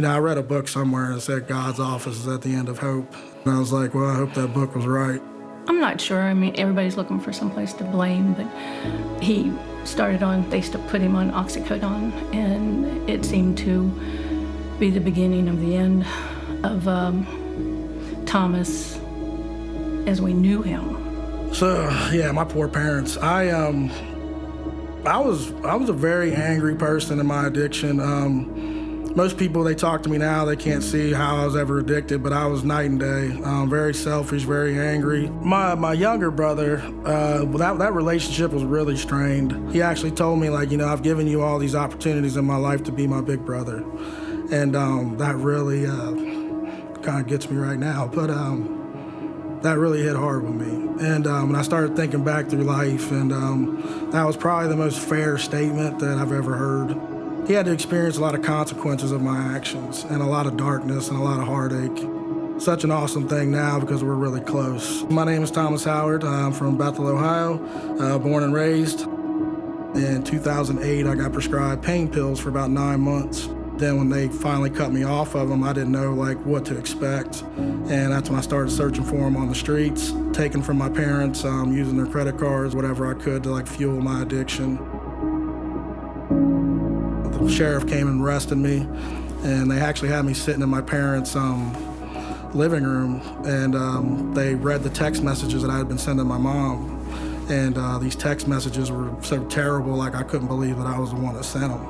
I read a book somewhere that said God's office is at the end of hope. And I was like, well, I hope that book was right. I'm not sure. I mean, everybody's looking for someplace to blame, but they put him on oxycodone, and it seemed to be the beginning of the end of Thomas as we knew him. So, yeah, my poor parents. I was a very angry person in my addiction. Most people, they talk to me now, they can't see how I was ever addicted, but I was night and day. Very selfish, very angry. My younger brother, that relationship was really strained. He actually told me, like, I've given you all these opportunities in my life to be my big brother. And that really kind of gets me right now. But that really hit hard with me. And I started thinking back through life, and that was probably the most fair statement that I've ever heard. He had to experience a lot of consequences of my actions and a lot of darkness and a lot of heartache. Such an awesome thing now because we're really close. My name is Thomas Howard. I'm from Bethel, Ohio, born and raised. In 2008, I got prescribed pain pills for about 9 months. Then when they finally cut me off of them, I didn't know what to expect. And that's when I started searching for them on the streets, taking from my parents, using their credit cards, whatever I could to fuel my addiction. The sheriff came and arrested me, and they actually had me sitting in my parents' living room, and they read the text messages that I had been sending my mom. And these text messages were so terrible, I couldn't believe that I was the one that sent them.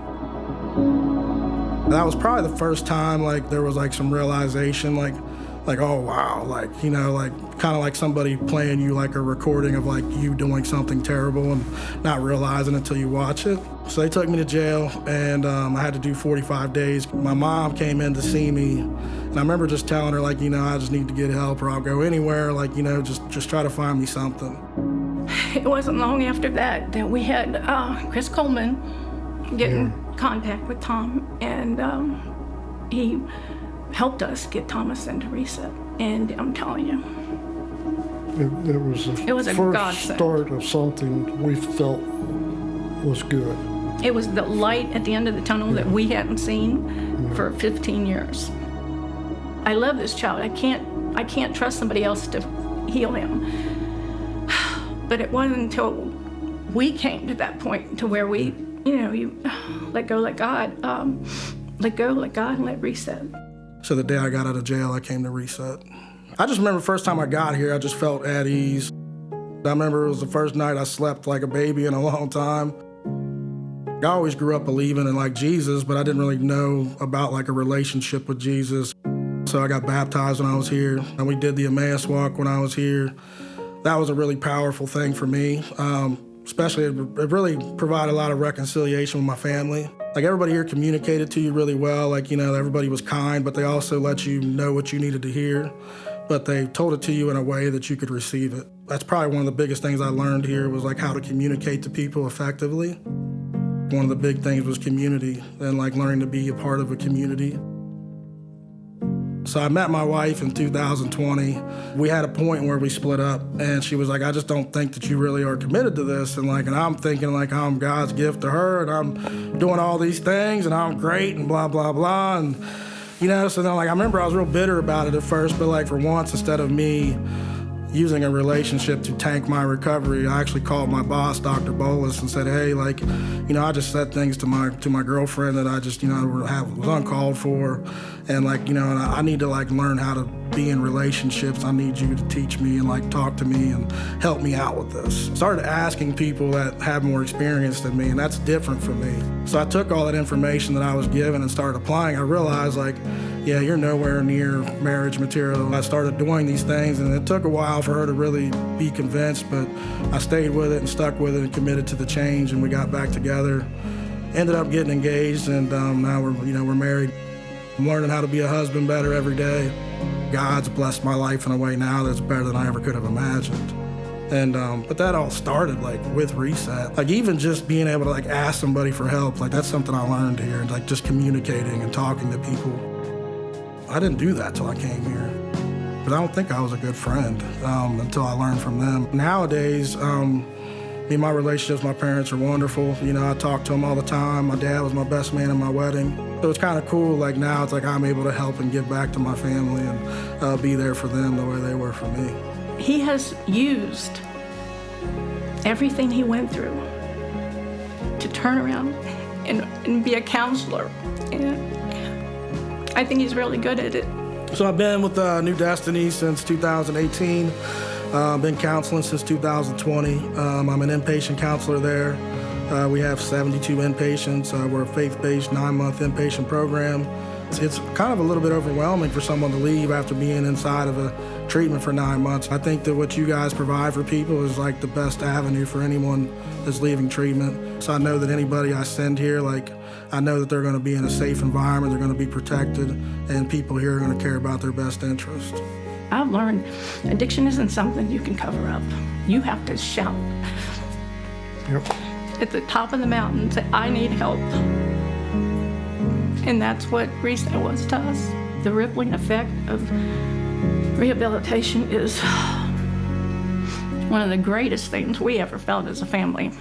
That was probably the first time there was some realization, oh wow, kind of like somebody playing you a recording of you doing something terrible and not realizing until you watch it. So they took me to jail, and I had to do 45 days. My mom came in to see me, and I remember just telling her I just need to get help or I'll go anywhere, just try to find me something. It wasn't long after that we had Chris Coleman get in contact with Tom, and he helped us get Thomas into Reset. And I'm telling you, it was the first start of something we felt was good. It was the light at the end of the tunnel that we hadn't seen for 15 years. I love this child. I can't trust somebody else to heal him. But it wasn't until we came to that point to where we, you let go, let God, let go, let God, and let Reset. So the day I got out of jail, I came to Reset. I just remember the first time I got here, I just felt at ease. I remember it was the first night I slept like a baby in a long time. I always grew up believing in Jesus, but I didn't really know about a relationship with Jesus. So I got baptized when I was here, and we did the Emmaus walk when I was here. That was a really powerful thing for me. Especially, it really provided a lot of reconciliation with my family. Everybody here communicated to you really well. Everybody was kind, but they also let you know what you needed to hear. But they told it to you in a way that you could receive it. That's probably one of the biggest things I learned here was how to communicate to people effectively. One of the big things was community and learning to be a part of a community. So I met my wife in 2020. We had a point where we split up, and she was like, I just don't think that you really are committed to this. And I'm thinking I'm God's gift to her, and I'm doing all these things, and I'm great, and blah, blah, blah. And, so then I remember I was real bitter about it at first, but for once, instead of me using a relationship to tank my recovery, I actually called my boss, Dr. Bolus, and said, hey, I just said things to my girlfriend that I just, was uncalled for. And and I need to learn how to be in relationships. I need you to teach me and talk to me and help me out with this. Started asking people that have more experience than me, and that's different for me. So I took all that information that I was given and started applying. I realized yeah, you're nowhere near marriage material. I started doing these things, and it took a while for her to really be convinced, but I stayed with it and stuck with it and committed to the change, and we got back together. Ended up getting engaged, and now we're married. I'm learning how to be a husband better every day. God's blessed my life in a way now that's better than I ever could have imagined. And but that all started with Reset. Even just being able to ask somebody for help, that's something I learned here, and just communicating and talking to people. I didn't do that till I came here. But I don't think I was a good friend until I learned from them. Nowadays, me and my relationships with my parents are wonderful. I talk to them all the time. My dad was my best man at my wedding. So it's kind of cool, like now it's like I'm able to help and give back to my family and be there for them the way they were for me. He has used everything he went through to turn around and be a counselor. And I think he's really good at it. So I've been with New Destiny since 2018. Been counseling since 2020. I'm an inpatient counselor there. We have 72 inpatients. We're a faith-based 9-month inpatient program. It's kind of a little bit overwhelming for someone to leave after being inside of a treatment for 9 months. I think that what you guys provide for people is like the best avenue for anyone that's leaving treatment. So I know that anybody I send here, like I know that they're going to be in a safe environment, they're going to be protected, and people here are going to care about their best interest. I've learned addiction isn't something you can cover up. You have to shout at the top of the mountain and say, I need help. And that's what Reset was to us. The rippling effect of rehabilitation is one of the greatest things we ever felt as a family.